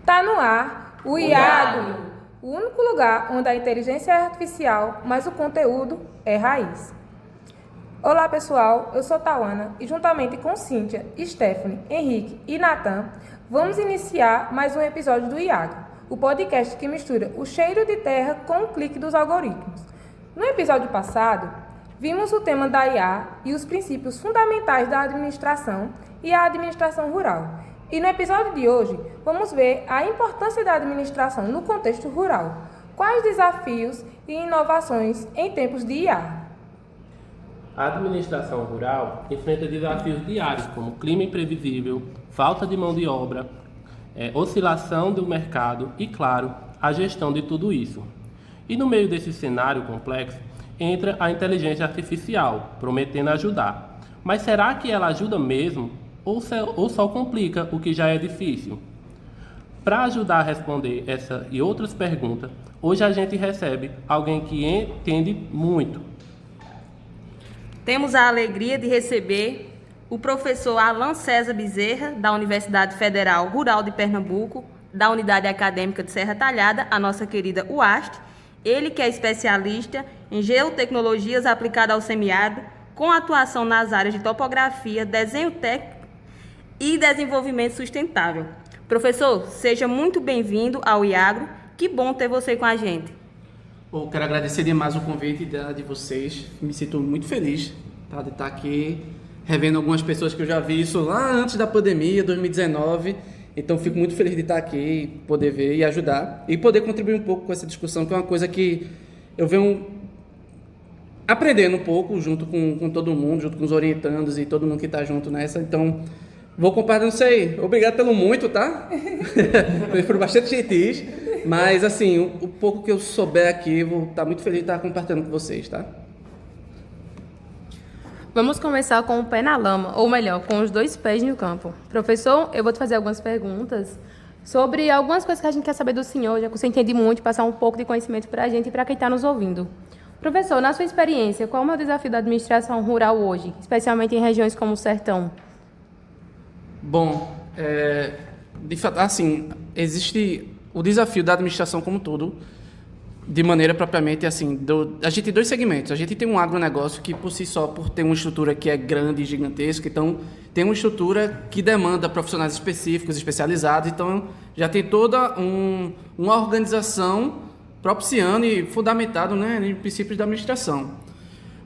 Tá no ar o IAGRO, o único lugar onde a inteligência é artificial, mas o conteúdo é raiz. Olá pessoal, eu sou Tauana e juntamente com Cíntia, Stephanie, Henrique e Natan, vamos iniciar mais um episódio do IAGRO, o podcast que mistura o cheiro de terra com o clique dos algoritmos. No episódio passado, vimos o tema da IA e os princípios fundamentais da administração e a administração rural. E no episódio de hoje, vamos ver a importância da administração no contexto rural. Quais desafios e inovações em tempos de IA? A administração rural enfrenta desafios diários como clima imprevisível, falta de mão de obra, oscilação do mercado e, claro, a gestão de tudo isso. E no meio desse cenário complexo, entra a inteligência artificial, prometendo ajudar. Mas será que ela ajuda mesmo ou só complica o que já é difícil? Para ajudar a responder essa e outras perguntas, hoje a gente recebe alguém que entende muito. Temos a alegria de receber o professor Alan César Bezerra, da Universidade Federal Rural de Pernambuco, da Unidade Acadêmica de Serra Talhada, a nossa querida UAST. Ele que é especialista em geotecnologias aplicadas ao semiárido, com atuação nas áreas de topografia, desenho técnico e desenvolvimento sustentável. Professor, seja muito bem-vindo ao IAGRO. Que bom ter você com a gente. Eu quero agradecer demais o convite de vocês. Me sinto muito feliz, tá, de estar aqui revendo algumas pessoas que eu já vi isso lá antes da pandemia, 2019. Então, fico muito feliz de estar aqui, poder ver e ajudar. E poder contribuir um pouco com essa discussão, que é uma coisa que eu venho aprendendo um pouco junto com todo mundo, junto com os orientandos e todo mundo que está junto nessa. Então, vou compartilhar, não sei, obrigado pelo muito, tá? Foram bastante gentis. Mas, assim, o pouco que eu souber aqui, vou estar muito feliz de estar compartilhando com vocês, tá? Vamos começar com o pé na lama, ou melhor, com os dois pés no campo. Professor, eu vou te fazer algumas perguntas sobre algumas coisas que a gente quer saber do senhor, já que você entende muito, passar um pouco de conhecimento para a gente e para quem está nos ouvindo. Professor, na sua experiência, qual é o maior desafio da administração rural hoje, especialmente em regiões como o Sertão? Bom, de fato, assim, existe o desafio da administração como um todo, de maneira propriamente assim, a gente tem dois segmentos. A gente tem um agronegócio que, por si só, por ter uma estrutura que é grande e gigantesca, então tem uma estrutura que demanda profissionais específicos, especializados, então já tem toda uma organização propiciando e fundamentado, né, em princípios da administração.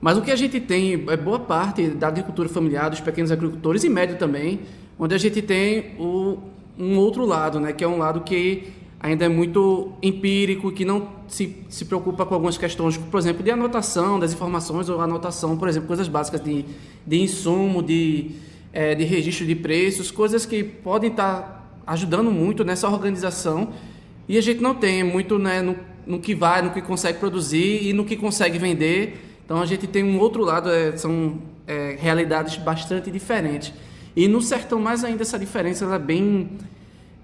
Mas o que a gente tem é boa parte da agricultura familiar, dos pequenos agricultores e médio também, onde a gente tem um outro lado, né, que é um lado que ainda é muito empírico, que não se preocupa com algumas questões, por exemplo, de anotação das informações, ou anotação, por exemplo, coisas básicas de insumo, de registro de preços, coisas que podem estar ajudando muito nessa organização, e a gente não tem muito, né, no que vai, no que consegue produzir e no que consegue vender. Então a gente tem um outro lado, são realidades bastante diferentes. E no sertão, mais ainda, essa diferença ela é bem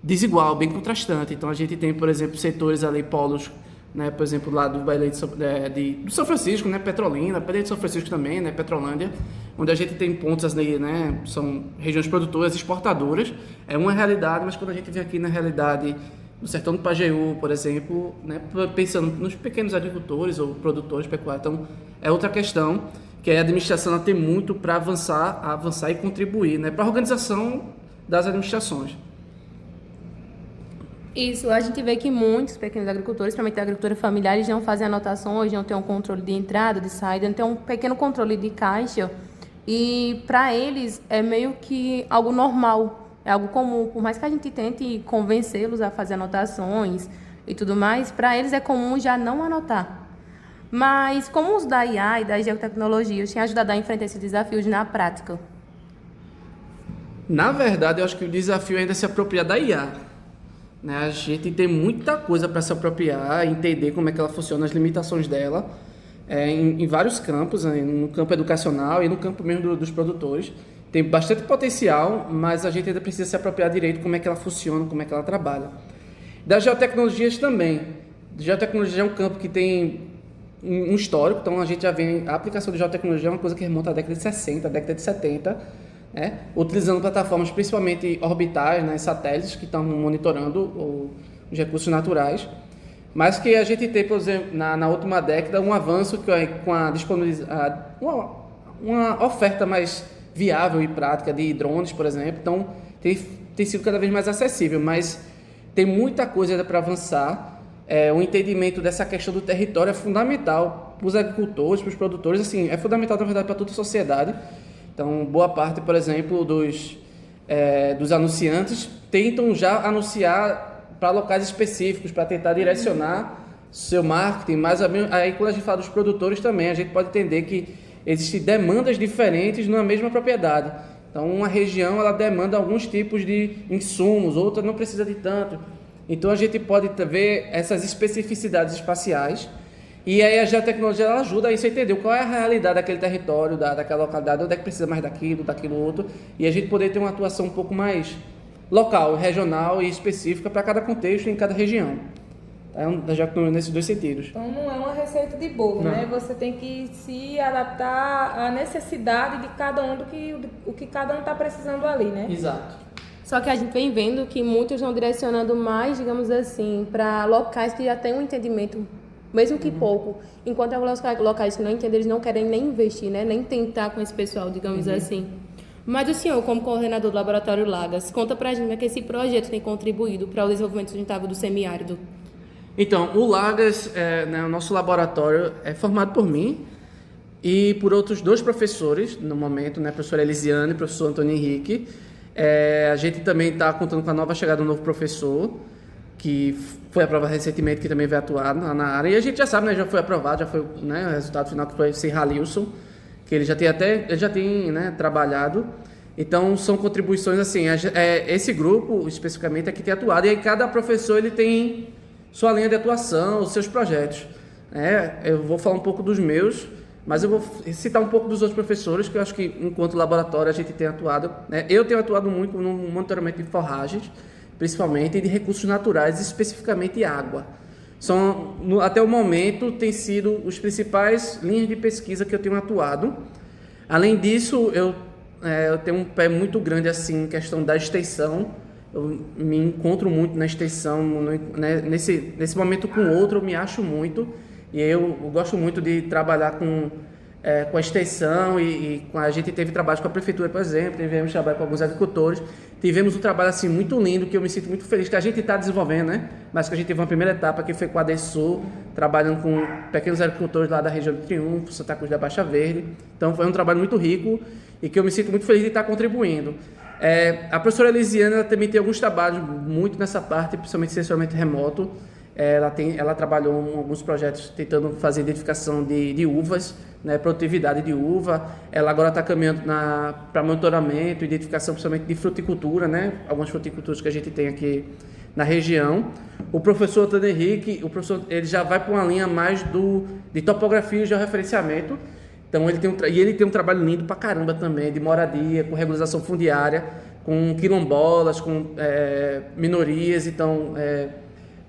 desigual, bem contrastante. Então a gente tem, por exemplo, setores ali, polos, né, por exemplo, lá do Baile do São Francisco, né, Petrolina, Baile de São Francisco também, né, Petrolândia, onde a gente tem pontos ali, né, são regiões produtoras, exportadoras. É uma realidade, mas quando a gente vem aqui na realidade do sertão do Pajeú, por exemplo, né, pensando nos pequenos agricultores ou produtores pecuários, então é outra questão, que a administração ela tem muito para avançar e contribuir, né, para a organização das administrações. Isso, a gente vê que muitos pequenos agricultores, principalmente da agricultura familiar, eles não fazem anotações, não tem um controle de entrada, de saída, não tem um pequeno controle de caixa. E para eles é meio que algo normal, é algo comum. Por mais que a gente tente convencê-los a fazer anotações e tudo mais, para eles é comum já não anotar. Mas como os da IA e das geotecnologias têm ajudado a enfrentar esses desafios na prática? Na verdade, eu acho que o desafio ainda é se apropriar da IA. Né? A gente tem muita coisa para se apropriar, entender como é que ela funciona, as limitações dela, em vários campos, né? No campo educacional e no campo mesmo dos produtores. Tem bastante potencial, mas a gente ainda precisa se apropriar direito como é que ela funciona, como é que ela trabalha. Das geotecnologias também. Geotecnologia é um campo que tem um histórico, então a gente já vê a aplicação de geotecnologia é uma coisa que remonta à década de 60, à década de 70, né? Utilizando plataformas principalmente orbitais, né, satélites que estão monitorando os recursos naturais, mas que a gente tem, por exemplo, na última década, um avanço com a disponibilidade, uma oferta mais viável e prática de drones, por exemplo. Então, tem sido cada vez mais acessível, mas tem muita coisa ainda para avançar. O entendimento dessa questão do território é fundamental para os agricultores, para os produtores, assim, é fundamental, na verdade, para toda a sociedade. Então, boa parte, por exemplo, dos anunciantes tentam já anunciar para locais específicos, para tentar direcionar seu marketing, mas aí quando a gente fala dos produtores também, a gente pode entender que existem demandas diferentes na mesma propriedade. Então, uma região ela demanda alguns tipos de insumos, outra não precisa de tanto. Então, a gente pode ver essas especificidades espaciais e aí a geotecnologia ela ajuda a isso a entender qual é a realidade daquele território, daquela localidade, onde é que precisa mais daquilo outro, e a gente poder ter uma atuação um pouco mais local, regional e específica para cada contexto em cada região. Já nesses dois sentidos. Então não é uma receita de bolo, né? Você tem que se adaptar à necessidade de cada um, o que cada um está precisando ali, né? Exato. Só que a gente vem vendo que muitos estão direcionando mais, digamos assim, para locais que já têm um entendimento, mesmo que pouco. Enquanto alguns locais que não entendem, eles não querem nem investir, né? Nem tentar com esse pessoal, digamos assim. Mas o senhor, como coordenador do Laboratório Lagas, conta pra gente que esse projeto tem contribuído para o desenvolvimento sustentável do semiárido. Então, o Lagas, o nosso laboratório é formado por mim e por outros 2 professores, no momento, né, a professora Elisiane e o professor Antônio Henrique. A gente também está contando com a nova chegada de um novo professor, que foi aprovado recentemente, que também vai atuar na área. E a gente já sabe, né, já foi aprovado, já foi, né, o resultado final que foi ser Halilson, que ele já tem né, trabalhado. Então, são contribuições assim, esse grupo especificamente é que tem atuado, e aí cada professor ele tem sua linha de atuação, os seus projetos. Eu vou falar um pouco dos meus, mas eu vou citar um pouco dos outros professores, que eu acho que enquanto laboratório a gente tem atuado. Eu tenho atuado muito no monitoramento de forragens, principalmente, e de recursos naturais, especificamente água. Até o momento, tem sido os principais linhas de pesquisa que eu tenho atuado. Além disso, eu tenho um pé muito grande assim, em questão da extensão. Eu me encontro muito na extensão, nesse momento com o outro, eu me acho muito. E eu gosto muito de trabalhar com a extensão e a gente teve trabalho com a prefeitura, por exemplo, tivemos trabalho com alguns agricultores. Tivemos um trabalho assim muito lindo, que eu me sinto muito feliz, que a gente está desenvolvendo, né? Mas que a gente teve uma primeira etapa, que foi com a ADESUR, trabalhando com pequenos agricultores lá da região do Triunfo, Santa Cruz da Baixa Verde. Então foi um trabalho muito rico e que eu me sinto muito feliz de estar contribuindo. A professora Elisiana também tem alguns trabalhos muito nessa parte, principalmente sensoriamento remoto. Ela trabalhou em alguns projetos tentando fazer identificação de uvas, né, produtividade de uva. Ela agora está caminhando para monitoramento, identificação principalmente de fruticultura, né, algumas fruticulturas que a gente tem aqui na região. O professor Antônio Henrique, ele já vai para uma linha mais de topografia e georreferenciamento. Então ele tem um trabalho lindo pra caramba também, de moradia, com regularização fundiária, com quilombolas, com minorias. Então,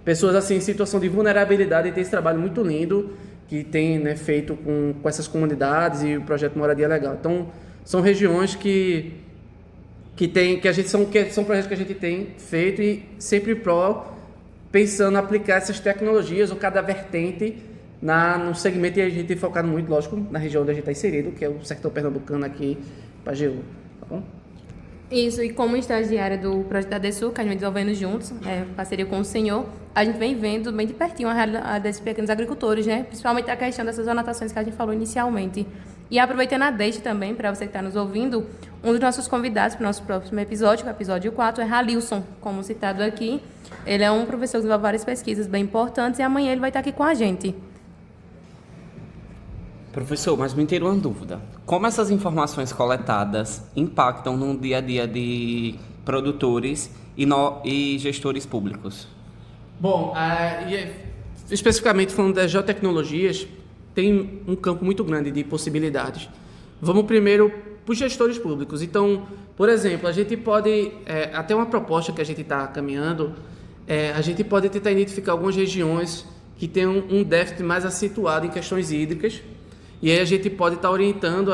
pessoas assim em situação de vulnerabilidade, e tem esse trabalho muito lindo que tem, né, feito com essas comunidades, e o projeto Moradia Legal. Então, são regiões que são projetos que a gente tem feito e sempre pensando em aplicar essas tecnologias ou cada vertente no segmento, e a gente tem focado muito, lógico, na região onde a gente está inserido, que é o sertão pernambucano aqui, Pajeú, tá bom? Isso, e como estagiária do projeto da ADESUR, que a gente vem desenvolvendo juntos, parceria com o senhor, a gente vem vendo bem de pertinho a realidade desses pequenos agricultores, né? Principalmente a questão dessas anotações que a gente falou inicialmente. E aproveitando a deixa também, para você que está nos ouvindo, um dos nossos convidados para o nosso próximo episódio, o episódio 4, é Halilson, como citado aqui. Ele é um professor que desenvolve várias pesquisas bem importantes, e amanhã ele vai estar aqui com a gente. Professor, mas me tirou uma dúvida. Como essas informações coletadas impactam no dia a dia de produtores e gestores públicos? Bom, especificamente falando das geotecnologias, tem um campo muito grande de possibilidades. Vamos primeiro para os gestores públicos. Então, por exemplo, a gente pode, até uma proposta que a gente está caminhando, a gente pode tentar identificar algumas regiões que têm um déficit mais acentuado em questões hídricas. E aí a gente pode estar orientando,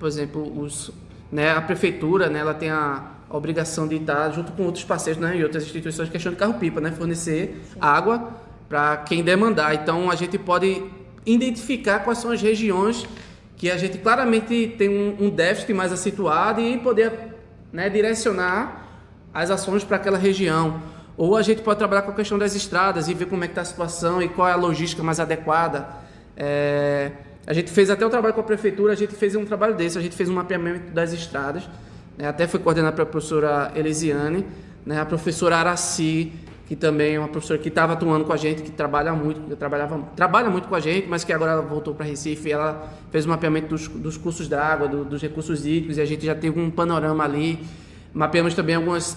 por exemplo, né, a prefeitura, né, ela tem a obrigação de estar junto com outros parceiros, né, e outras instituições, questão de carro-pipa, né, fornecer água para quem demandar. Então, a gente pode identificar quais são as regiões que a gente claramente tem um déficit mais acentuado e poder, né, direcionar as ações para aquela região. Ou a gente pode trabalhar com a questão das estradas e ver como é que está a situação e qual é a logística mais adequada. A gente fez até o trabalho com a prefeitura, a gente fez um trabalho desse, a gente fez um mapeamento das estradas, né, até foi coordenado pela professora Elisiane, né, a professora Araci, que também é uma professora que estava atuando com a gente, que trabalha muito com a gente, mas que agora ela voltou para Recife, e ela fez o mapeamento dos cursos da água, dos recursos hídricos, e a gente já teve um panorama ali. Mapeamos também algumas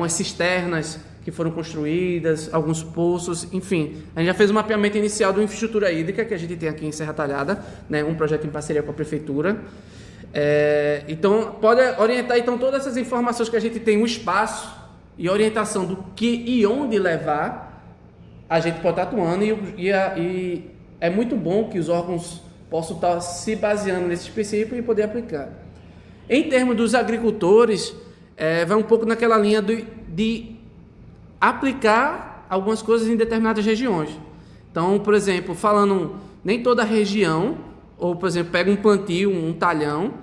cisternas que foram construídas, alguns poços, enfim. A gente já fez um mapeamento inicial da infraestrutura hídrica que a gente tem aqui em Serra Talhada, né, um projeto em parceria com a prefeitura. Então, pode orientar então, todas essas informações que a gente tem, o espaço e orientação do que e onde levar, a gente pode estar atuando e é muito bom que os órgãos possam estar se baseando nesse princípio e poder aplicar. Em termos dos agricultores, vai um pouco naquela linha de aplicar algumas coisas em determinadas regiões. Então, por exemplo, falando, nem toda região, ou por exemplo, pega um plantio, um talhão,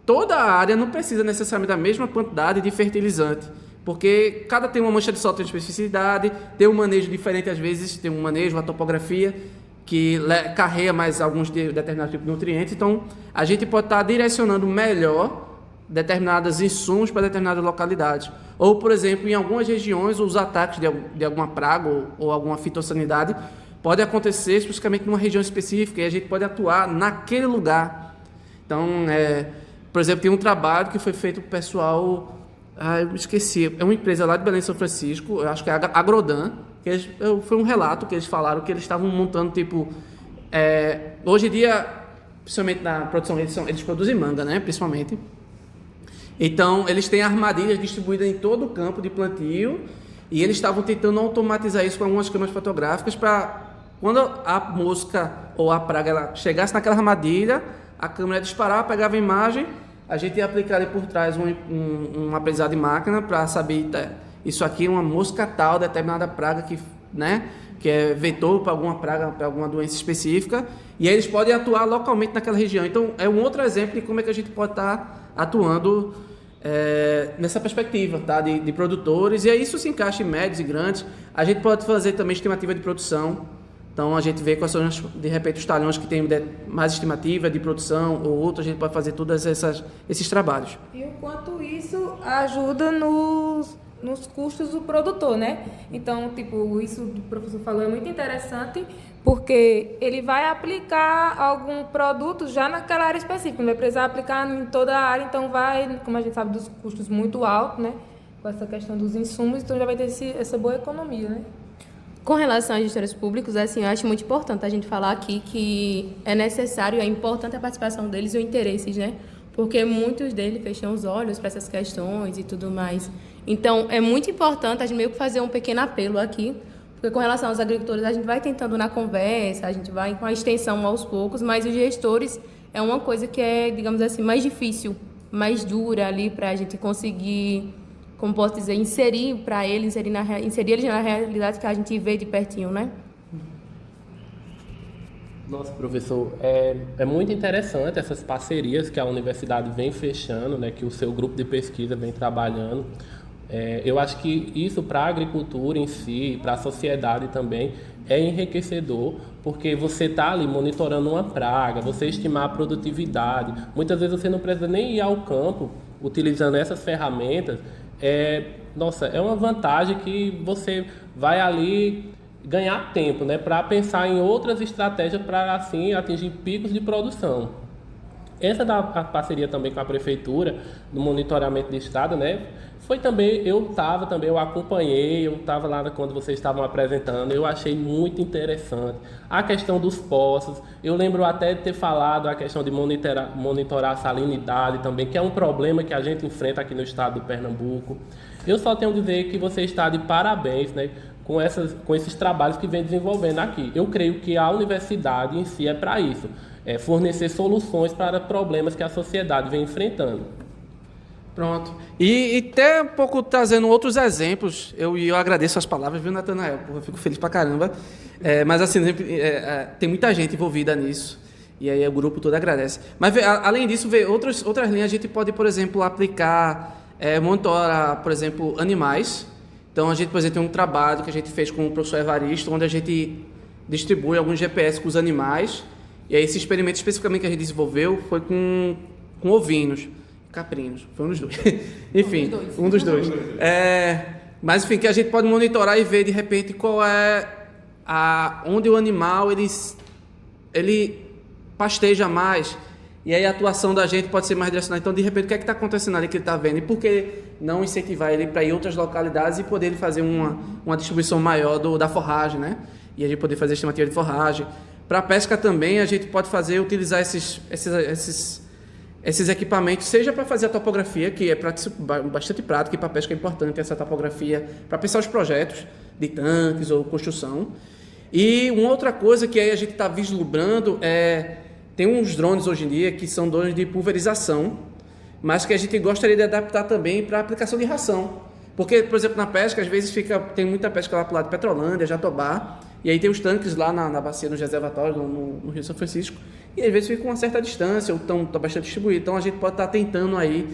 toda a área não precisa necessariamente da mesma quantidade de fertilizante, porque cada tem uma mancha de solo, tem especificidade, tem um manejo diferente às vezes, tem um manejo, uma topografia que carrega mais alguns determinados tipos de nutrientes. Então, a gente pode estar direcionando melhor determinados insumos para determinadas localidades. Ou, por exemplo, em algumas regiões, os ataques de alguma praga ou alguma fitossanidade pode acontecer especificamente numa região específica e a gente pode atuar naquele lugar. Então, por exemplo, tem um trabalho que foi feito para o pessoal, eu esqueci, é uma empresa lá de Belém, São Francisco, eu acho que é a Agrodan, foi um relato que eles falaram que eles estavam montando, hoje em dia, principalmente na produção, eles produzem manga, né, principalmente. Então, eles têm armadilhas distribuídas em todo o campo de plantio e eles estavam tentando automatizar isso com algumas câmeras fotográficas para, quando a mosca ou a praga ela chegasse naquela armadilha, a câmera ia disparar, pegava a imagem, a gente ia aplicar ali por trás um aprendizado de máquina para saber, isso aqui é uma mosca tal, determinada praga que é vetor para alguma praga, para alguma doença específica, e aí eles podem atuar localmente naquela região. Então, é um outro exemplo de como é que a gente pode estar atuando nessa perspectiva, tá? de produtores, e aí isso se encaixa em médios e grandes. A gente pode fazer também estimativa de produção, então a gente vê quais são, de repente, os talhões que têm mais estimativa de produção ou outro, a gente pode fazer todos esses trabalhos. E o quanto isso ajuda nos custos do produtor, né? Então, isso que o professor falou é muito interessante, porque ele vai aplicar algum produto já naquela área específica, não vai precisar aplicar em toda a área, então vai, como a gente sabe, dos custos muito altos, né? Com essa questão dos insumos, então já vai ter essa boa economia, né? Com relação aos gestores públicos, eu acho muito importante a gente falar aqui que é necessário, é importante a participação deles e os interesses, né? Porque muitos deles fecham os olhos para essas questões e tudo mais. Então, é muito importante a gente meio que fazer um pequeno apelo aqui, porque com relação aos agricultores, a gente vai tentando na conversa, a gente vai com a extensão aos poucos, mas os gestores é uma coisa que é, digamos assim, mais difícil, mais dura ali para a gente conseguir, como posso dizer, inserir eles na realidade que a gente vê de pertinho, né? Nossa, professor, é muito interessante essas parcerias que a universidade vem fechando, né, que o seu grupo de pesquisa vem trabalhando. Eu acho que isso para a agricultura em si, para a sociedade também, é enriquecedor, porque você está ali monitorando uma praga, você estimar a produtividade. Muitas vezes você não precisa nem ir ao campo utilizando essas ferramentas. É uma vantagem que você vai ali ganhar tempo, né, para pensar em outras estratégias para assim atingir picos de produção. Essa da parceria também com a prefeitura, do monitoramento de estrada, né, foi também, eu acompanhei, eu estava lá quando vocês estavam apresentando, eu achei muito interessante. A questão dos poços, eu lembro até de ter falado a questão de monitorar a salinidade também, que é um problema que a gente enfrenta aqui no estado do Pernambuco. Eu só tenho a dizer que você está de parabéns, né, com esses trabalhos que vem desenvolvendo aqui. Eu creio que a universidade em si é para isso, fornecer soluções para problemas que a sociedade vem enfrentando. Pronto. E até um pouco trazendo outros exemplos, eu agradeço as palavras, viu, Natanael? Porra, eu fico feliz pra caramba. Mas assim, tem muita gente envolvida nisso. E aí o grupo todo agradece. Mas além disso, outras linhas, a gente pode, por exemplo, aplicar, monitorar, por exemplo, animais. Então a gente, por exemplo, tem um trabalho que a gente fez com o professor Evaristo, onde a gente distribui alguns GPS com os animais. E aí esse experimento especificamente que a gente desenvolveu foi com ovinos. Caprinos, foi um dos dois. Enfim, um dos dois. Mas enfim, que a gente pode monitorar e ver de repente qual é onde o animal ele pasteja mais. E aí a atuação da gente pode ser mais direcionada. Então, de repente, o que é que está acontecendo ali que ele está vendo? E por que não incentivar ele para ir em outras localidades e poder fazer uma distribuição maior da forragem, né? E a gente poder fazer estimativa de forragem. Para a pesca também, a gente pode utilizar esses equipamentos, seja para fazer a topografia, que é bastante prático, e para a pesca é importante essa topografia, para pensar os projetos de tanques ou construção. E uma outra coisa que aí a gente está vislumbrando tem uns drones hoje em dia que são drones de pulverização, mas que a gente gostaria de adaptar também para aplicação de ração. Porque, por exemplo, na pesca, às vezes tem muita pesca lá para o lado de Petrolândia, Jatobá, e aí tem os tanques lá na bacia, nos reservatórios, no Rio São Francisco, e às vezes fica uma certa distância, ou estão bastante distribuídos. Então a gente pode estar tentando aí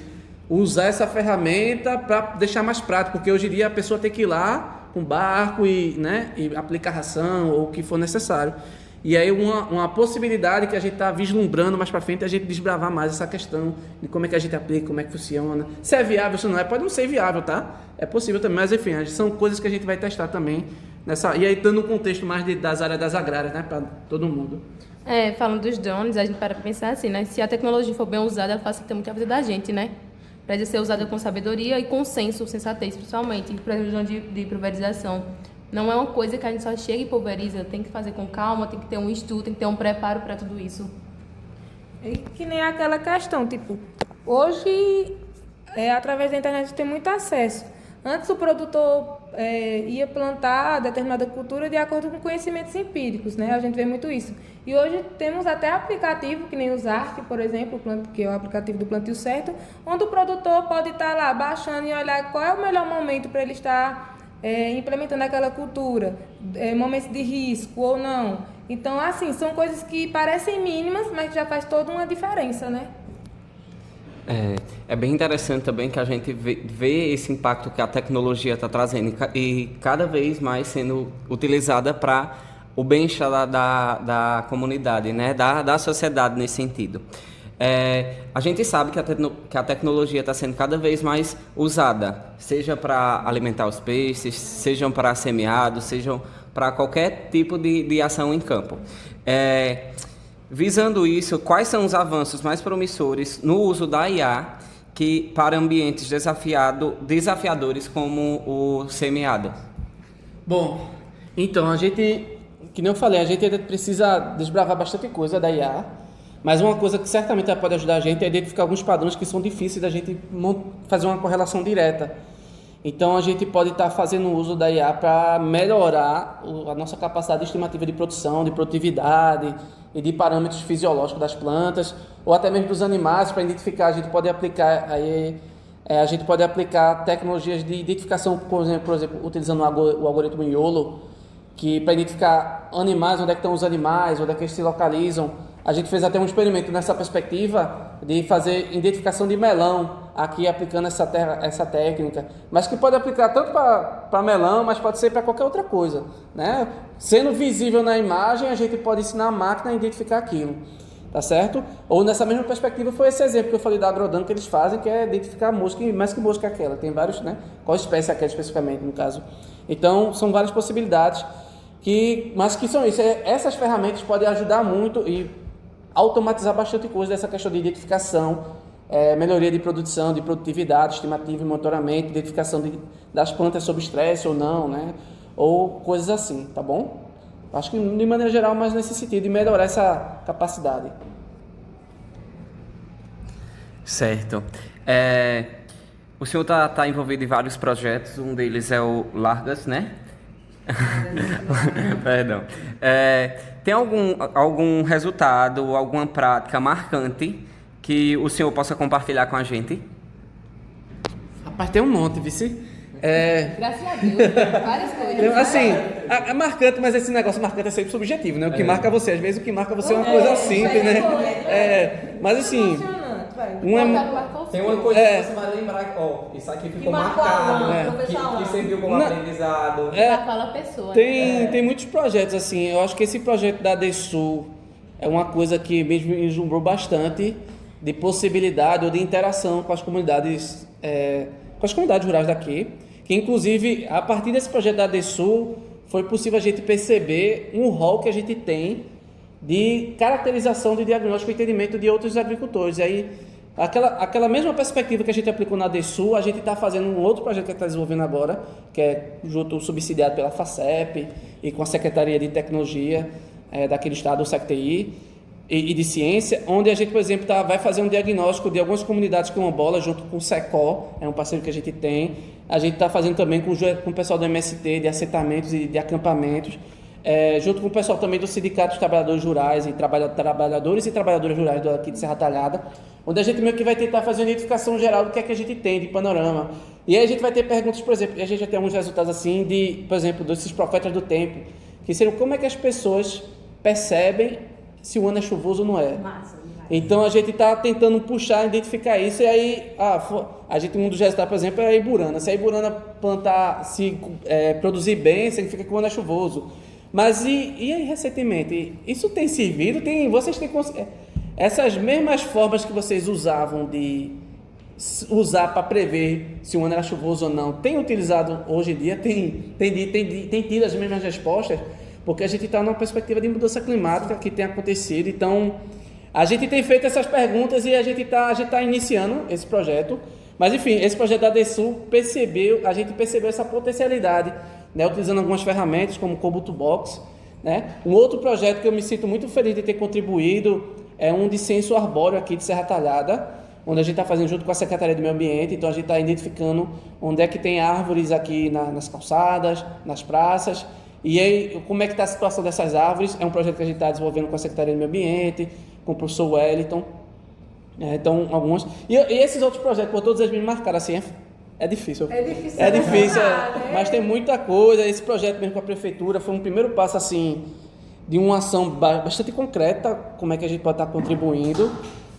usar essa ferramenta para deixar mais prático, porque hoje em dia a pessoa tem que ir lá com barco e aplicar ração ou o que for necessário. E aí uma possibilidade que a gente está vislumbrando mais para frente é a gente desbravar mais essa questão de como é que a gente aplica, como é que funciona, se é viável, se não é. Pode não ser viável, tá? É possível também, mas enfim, são coisas que a gente vai testar também e aí dando um contexto mais das áreas das agrárias, né, para todo mundo. Falando dos drones, a gente para pensar assim, né? Se a tecnologia for bem usada, ela facilita muito a vida da gente, né? Para ser usada com sabedoria e com senso, sensatez, principalmente. Por exemplo, o drone de pulverização. Não é uma coisa que a gente só chega e pulveriza. Tem que fazer com calma, tem que ter um estudo, tem que ter um preparo para tudo isso. E que nem aquela questão, tipo, hoje, através da internet, tem muito acesso. Antes o produtor ia plantar determinada cultura de acordo com conhecimentos empíricos, né? A gente vê muito isso. E hoje temos até aplicativo, que nem o ZARC, por exemplo, que é o aplicativo do Plantio Certo, onde o produtor pode estar lá baixando e olhar qual é o melhor momento para ele estar implementando aquela cultura, momentos de risco ou não. Então, assim, são coisas que parecem mínimas, mas que já faz toda uma diferença, né? É bem interessante também que a gente vê esse impacto que a tecnologia está trazendo e cada vez mais sendo utilizada para o bem-estar da comunidade, né? da sociedade nesse sentido. A gente sabe que a tecnologia está sendo cada vez mais usada, seja para alimentar os peixes, sejam para semeados, sejam para qualquer tipo de ação em campo. Visando isso, quais são os avanços mais promissores no uso da IA para ambientes desafiadores como o semeado? Bom, então, que nem eu falei, a gente ainda precisa desbravar bastante coisa da IA, mas uma coisa que certamente pode ajudar a gente é identificar alguns padrões que são difíceis da gente fazer uma correlação direta. Então, a gente pode estar fazendo uso da IA para melhorar a nossa capacidade estimativa de produção, de produtividade e de parâmetros fisiológicos das plantas, ou até mesmo dos animais, para identificar. A gente pode aplicar tecnologias de identificação, por exemplo, utilizando o algoritmo YOLO, que para identificar animais, onde é que estão os animais, onde é que eles se localizam. A gente fez até um experimento nessa perspectiva de fazer identificação de melão, aqui aplicando essa técnica, mas que pode aplicar tanto para melão, mas pode ser para qualquer outra coisa, né? Sendo visível na imagem, a gente pode ensinar a máquina a identificar aquilo, tá certo? Ou nessa mesma perspectiva foi esse exemplo que eu falei da agrodano que eles fazem, que é identificar a mosca, e mais que mosca é aquela, tem vários, né? Qual espécie é aquela especificamente, no caso. Então, são várias possibilidades, mas que são isso. Essas ferramentas podem ajudar muito e automatizar bastante coisa dessa questão de identificação, melhoria de produção, de produtividade, estimativa e monitoramento, identificação das plantas sob estresse ou não, né? Ou coisas assim, tá bom? Acho que de maneira geral, mais nesse sentido, de melhorar essa capacidade. Certo. O senhor está envolvido em vários projetos, um deles é o Largas, né? Perdão. Tem algum resultado, alguma prática marcante que o senhor possa compartilhar com a gente? Rapaz, tem um monte, vice. Graças a Deus, várias coisas. Assim, é marcante, mas esse negócio marcante é sempre subjetivo, né? O que marca você, às vezes o que marca você é uma coisa simples, né? Mas assim, Tem uma coisa que você vai lembrar, isso aqui ficou marcado, que serviu como aprendizado. Aquela pessoa. Tem muitos projetos, assim, eu acho que esse projeto da DESUL é uma coisa que me vislumbrou bastante de possibilidade ou de interação com as comunidades rurais daqui, que inclusive a partir desse projeto da DESUL foi possível a gente perceber um rol que a gente tem de caracterização de diagnóstico e entendimento de outros agricultores. E aí, aquela mesma perspectiva que a gente aplicou na DESUL, a gente está fazendo um outro projeto que está desenvolvendo agora, que é junto subsidiado pela FACEP e com a Secretaria de Tecnologia daquele estado, o SECTI, e de ciência, onde a gente, por exemplo, vai fazer um diagnóstico de algumas comunidades quilombolas junto com o SECO, é um parceiro que a gente tem. A gente está fazendo também com o pessoal do MST, de assentamentos e de acampamentos, junto com o pessoal também do Sindicato dos Trabalhadores Rurais e Trabalhadores e Trabalhadoras Rurais aqui de Serra Talhada, onde a gente meio que vai tentar fazer uma identificação geral do que é que a gente tem de panorama. E aí a gente vai ter perguntas, por exemplo, a gente já tem alguns resultados assim, por exemplo, desses profetas do tempo, que seriam como é que as pessoas percebem se o ano é chuvoso ou não é. Então a gente está tentando puxar, identificar isso, e aí um dos resultados, por exemplo, é a Iburana. Se a Iburana produzir bem, significa que o ano é chuvoso. Mas e aí recentemente? Isso tem servido? Vocês têm essas mesmas formas que vocês usavam de usar para prever se o ano era chuvoso ou não, tem utilizado hoje em dia? Tem tido as mesmas respostas? Porque a gente está numa perspectiva de mudança climática que tem acontecido. Então, a gente tem feito essas perguntas e a gente está iniciando esse projeto. Mas, enfim, esse projeto da DESUL a gente percebeu essa potencialidade, né, utilizando algumas ferramentas como o Kobuto Box, né? Um outro projeto que eu me sinto muito feliz de ter contribuído é um de censo arbóreo aqui de Serra Talhada, onde a gente está fazendo junto com a Secretaria do Meio Ambiente. Então, a gente está identificando onde é que tem árvores aqui nas calçadas, nas praças. E aí, como é que está a situação dessas árvores? É um projeto que a gente está desenvolvendo com a Secretaria do Meio Ambiente, com o professor Wellington. Então, algumas. E esses outros projetos, por todos eles me marcaram, assim, é difícil. É difícil, né? Mas tem muita coisa. Esse projeto mesmo com a Prefeitura foi um primeiro passo, assim, de uma ação bastante concreta, como é que a gente pode estar contribuindo,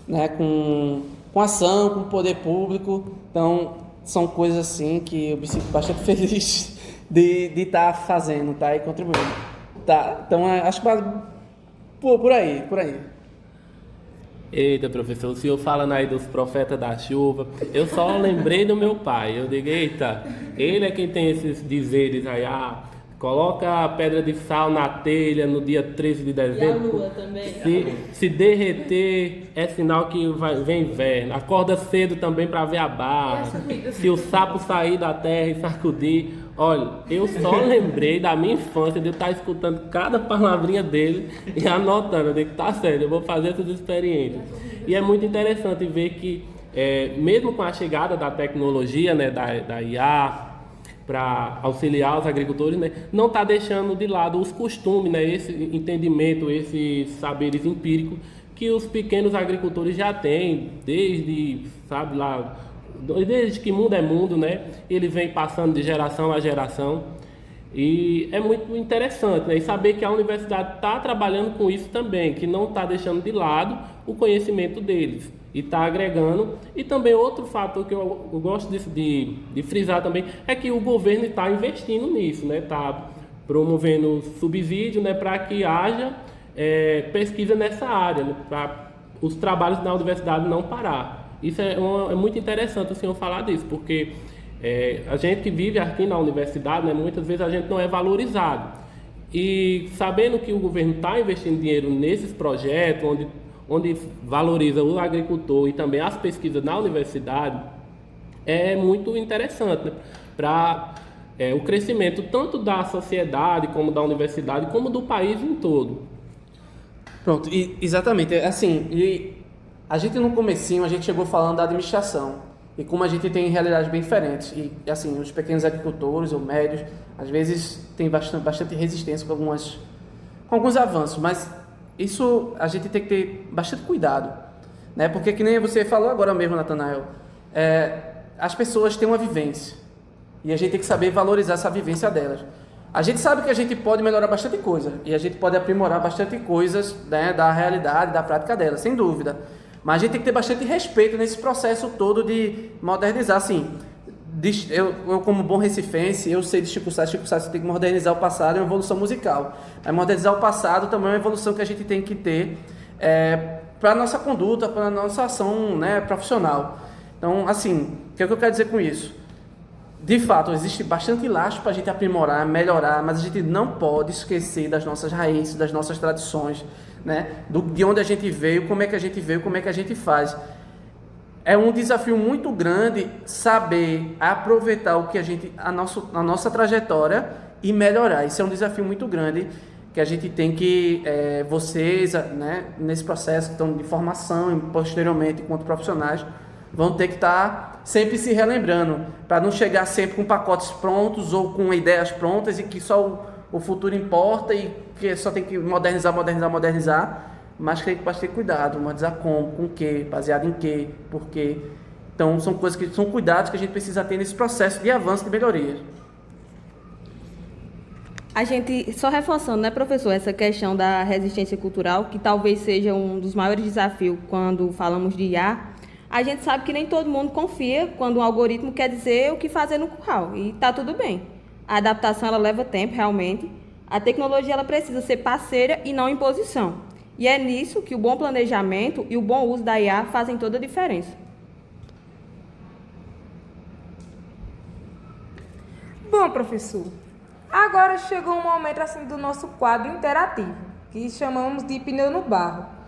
né, com ação, com o poder público. Então, são coisas, assim, que eu me sinto bastante feliz de estar fazendo, tá? E contribuindo. Tá? Então, acho que por aí. Eita, professor, o senhor falando aí dos profetas da chuva, eu só lembrei do meu pai. Eu digo, eita, ele é quem tem esses dizeres aí, coloca a pedra de sal na telha no dia 13 de dezembro. E a lua também. Se derreter, é sinal que vem inverno. Acorda cedo também para ver a barra. Se o sapo sair da terra e sacudir. Olha, eu só lembrei da minha infância de eu estar escutando cada palavrinha dele e anotando. Eu digo, tá certo, eu vou fazer essas experiências. E é muito interessante ver que, mesmo com a chegada da tecnologia, né, da IA, para auxiliar os agricultores, né, não está deixando de lado os costumes, né, esse entendimento, esses saberes empíricos que os pequenos agricultores já têm desde que mundo é mundo, né? Ele vem passando de geração a geração e é muito interessante, né? E saber que a universidade está trabalhando com isso também, que não está deixando de lado o conhecimento deles e está agregando. E também outro fator que eu gosto de frisar também é que o governo está investindo nisso, né? Está promovendo subsídio, né, para que haja pesquisa nessa área, né, para os trabalhos da universidade não parar. Isso é muito interessante o senhor falar disso, porque a gente que vive aqui na universidade, né, muitas vezes a gente não é valorizado. E sabendo que o governo está investindo dinheiro nesses projetos, onde valoriza o agricultor e também as pesquisas na universidade, é muito interessante, né, para o crescimento tanto da sociedade, como da universidade, como do país em todo. Pronto, exatamente. Assim, a gente no comecinho, a gente chegou falando da administração e como a gente tem realidades bem diferentes. E assim, os pequenos agricultores ou médios, às vezes tem bastante resistência com alguns avanços, mas isso a gente tem que ter bastante cuidado, né? Porque que nem você falou agora mesmo, Natanael, as pessoas têm uma vivência e a gente tem que saber valorizar essa vivência delas. A gente sabe que a gente pode melhorar bastante coisa e a gente pode aprimorar bastante coisas, né, da realidade, da prática delas, sem dúvida. Mas a gente tem que ter bastante respeito nesse processo todo de modernizar. Assim, eu como bom recifense, eu sei de Chico Sá tem que modernizar o passado, é uma evolução musical. Mas modernizar o passado também é uma evolução que a gente tem que ter para a nossa conduta, para a nossa ação, né, profissional. Então, assim, o que é que eu quero dizer com isso? De fato, existe bastante lastro para a gente aprimorar, melhorar, mas a gente não pode esquecer das nossas raízes, das nossas tradições, né? De onde a gente veio, como é que a gente veio, como é que a gente faz. É um desafio muito grande saber aproveitar o que a nossa trajetória e melhorar. Isso é um desafio muito grande que a gente tem que, vocês, né, nesse processo que estão de formação e posteriormente, enquanto profissionais, vão ter que estar sempre se relembrando, para não chegar sempre com pacotes prontos ou com ideias prontas e que só o futuro importa e que só tem que modernizar, mas que tem que ter cuidado, modernizar como, com o quê, baseado em quê, por quê. Então são coisas que são cuidados que a gente precisa ter nesse processo de avanço e de melhoria. A gente, só reforçando, né, professor, essa questão da resistência cultural, que talvez seja um dos maiores desafios quando falamos de IA. A gente sabe que nem todo mundo confia quando um algoritmo quer dizer o que fazer no curral, e está tudo bem. A adaptação ela leva tempo, realmente. A tecnologia ela precisa ser parceira e não imposição. E é nisso que o bom planejamento e o bom uso da IA fazem toda a diferença. Bom, professor, agora chegou um momento assim do nosso quadro interativo, que chamamos de pneu no barro.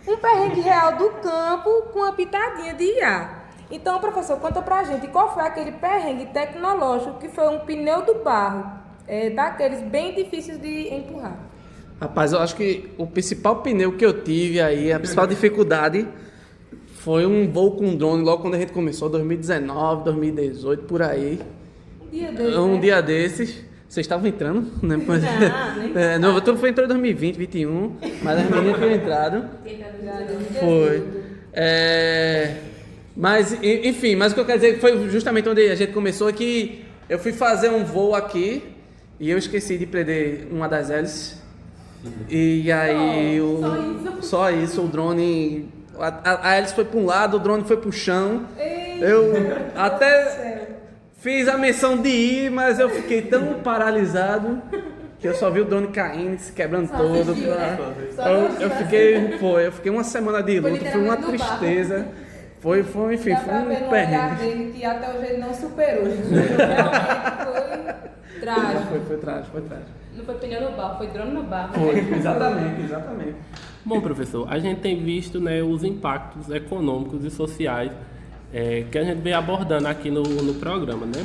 Um perrengue real do campo com uma pitadinha de IA. Então, professor, conta pra gente qual foi aquele perrengue tecnológico que foi um pneu do barro, daqueles bem difíceis de empurrar. Rapaz, eu acho que o principal pneu que eu tive aí, a principal dificuldade foi um voo com drone logo quando a gente começou, 2019, 2018, por aí. Um dia desses. Vocês estavam entrando, né? Não, tudo foi entrando em 2020, 2021, mas as meninas tinham entrado. Foi. Mas, enfim, mas o que eu quero dizer foi justamente onde a gente começou, que eu fui fazer um voo aqui e eu esqueci de prender uma das hélices. E aí, só isso, o drone, a hélice foi para um lado, o drone foi para o chão. Eu até fiz a menção de ir, mas eu fiquei tão paralisado que eu só vi o drone caindo, se quebrando todo. Eu fiquei uma semana de luto, foi uma tristeza. Foi um perrengue. Que até hoje ele não superou. Realmente foi trágico. Foi trágico. Não foi pneu no barro, foi drone no barro. Foi, exatamente. Bom, professor, a gente tem visto, né, os impactos econômicos e sociais que a gente vem abordando aqui no programa, né?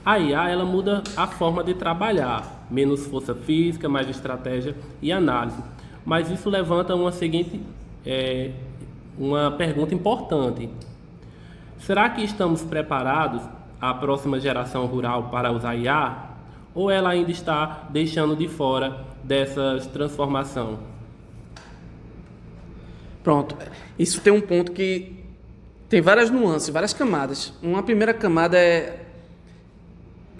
A IA, ela muda a forma de trabalhar, menos força física, mais estratégia e análise. Mas isso levanta uma pergunta importante. Será que estamos preparados, a próxima geração rural, para usar IA? Ou ela ainda está deixando de fora dessas transformações? Pronto, isso tem um ponto que tem várias nuances, várias camadas. Uma primeira camada é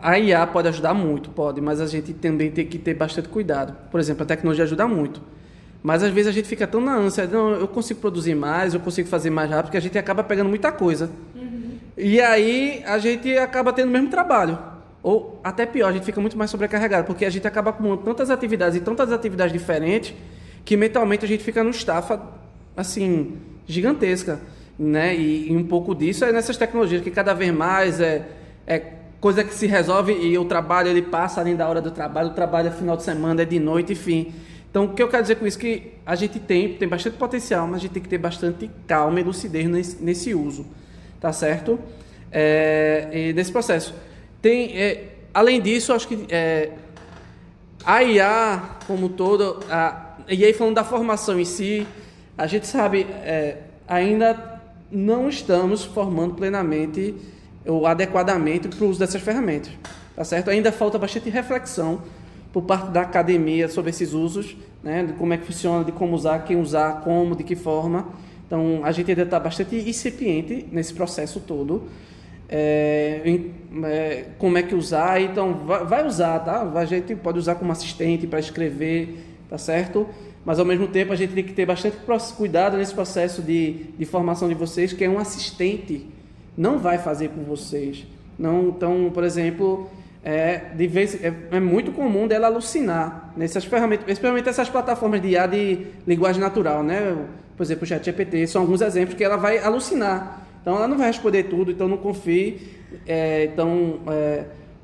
a IA pode ajudar muito, mas a gente também tem que ter bastante cuidado. Por exemplo, a tecnologia ajuda muito, mas às vezes a gente fica tão na ânsia, não, eu consigo produzir mais, eu consigo fazer mais rápido, que a gente acaba pegando muita coisa. E aí a gente acaba tendo o mesmo trabalho. Ou até pior, a gente fica muito mais sobrecarregado, porque a gente acaba acumulando tantas atividades diferentes, que mentalmente a gente fica numa estafa, assim, gigantesca, né? E um pouco disso é nessas tecnologias, que cada vez mais é coisa que se resolve e o trabalho ele passa além da hora do trabalho, o trabalho é final de semana, é de noite, enfim. Então, o que eu quero dizer com isso é que a gente tem bastante potencial, mas a gente tem que ter bastante calma e lucidez nesse uso, tá certo? E nesse processo. Além disso, acho que a IA como todo, e aí falando da formação em si, a gente sabe, ainda não estamos formando plenamente ou adequadamente para o uso dessas ferramentas, tá certo? Ainda falta bastante reflexão por parte da academia sobre esses usos, né? De como é que funciona, de como usar, quem usar, como, de que forma. Então, a gente ainda está bastante incipiente nesse processo todo. como é que usar. Então, vai usar, tá? A gente pode usar como assistente para escrever, tá certo? Mas, ao mesmo tempo, a gente tem que ter bastante cuidado nesse processo de formação de vocês, que é um assistente, não vai fazer por vocês. Não, então, por exemplo, é muito comum dela alucinar nessas ferramentas, principalmente essas plataformas de IA de linguagem natural, né? Por exemplo, o ChatGPT, são alguns exemplos que ela vai alucinar. Então, ela não vai responder tudo, então não confie.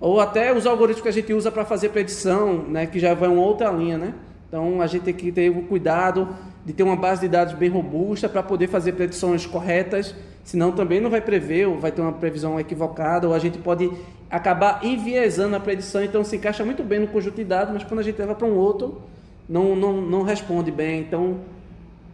Ou até os algoritmos que a gente usa para fazer predição, né? Que já vai uma outra linha, né? Então, a gente tem que ter o cuidado de ter uma base de dados bem robusta para poder fazer predições corretas, senão também não vai prever, ou vai ter uma previsão equivocada, ou a gente pode acabar enviesando a predição, então se encaixa muito bem no conjunto de dados, mas quando a gente leva para um outro, não responde bem. Então,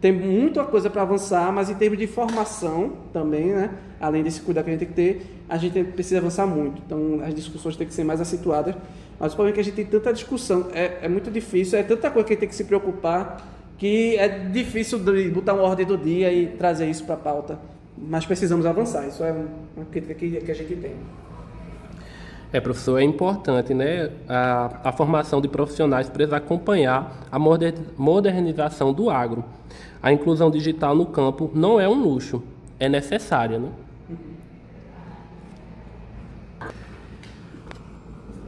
tem muita coisa para avançar, mas em termos de formação também, né? Além desse cuidado que a gente tem que ter, a gente precisa avançar muito. Então, as discussões têm que ser mais acentuadas. Mas o problema é que a gente tem tanta discussão, é muito difícil, é tanta coisa que a gente tem que se preocupar, que é difícil de botar uma ordem do dia e trazer isso para a pauta. Mas precisamos avançar, isso é uma crítica que a gente tem. Professor, é importante, né? A formação de profissionais precisa acompanhar a modernização do agro. A inclusão digital no campo não é um luxo, é necessária, né?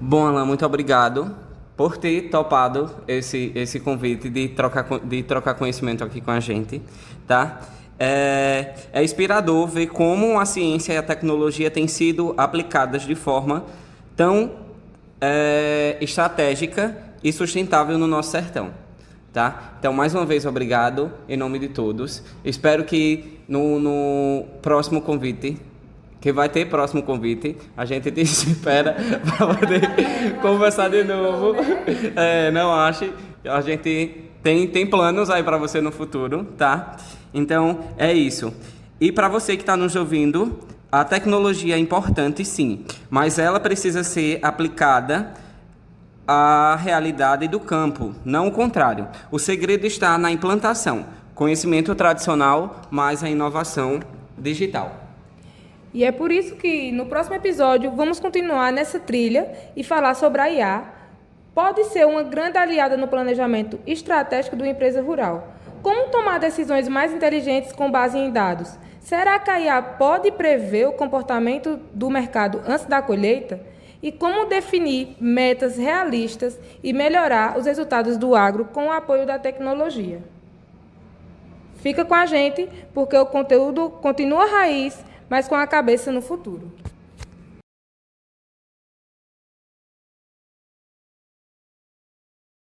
Bom, Alan, muito obrigado por ter topado esse convite de trocar conhecimento aqui com a gente, tá? É inspirador ver como a ciência e a tecnologia têm sido aplicadas de forma tão estratégica e sustentável no nosso sertão, tá? Então, mais uma vez, obrigado em nome de todos. Espero que no próximo convite, que vai ter próximo convite, a gente te espera para poder conversar de novo. Não ache, a gente tem planos aí para você no futuro, tá? Então, é isso. E para você que está nos ouvindo, a tecnologia é importante, sim, mas ela precisa ser aplicada à realidade do campo, não o contrário. O segredo está na implantação, conhecimento tradicional, mais a inovação digital. E é por isso que, no próximo episódio, vamos continuar nessa trilha e falar sobre a IA. Pode ser uma grande aliada no planejamento estratégico de uma empresa rural. Como tomar decisões mais inteligentes com base em dados? Será que a IA pode prever o comportamento do mercado antes da colheita? E como definir metas realistas e melhorar os resultados do agro com o apoio da tecnologia? Fica com a gente, porque o conteúdo continua raiz, mas com a cabeça no futuro.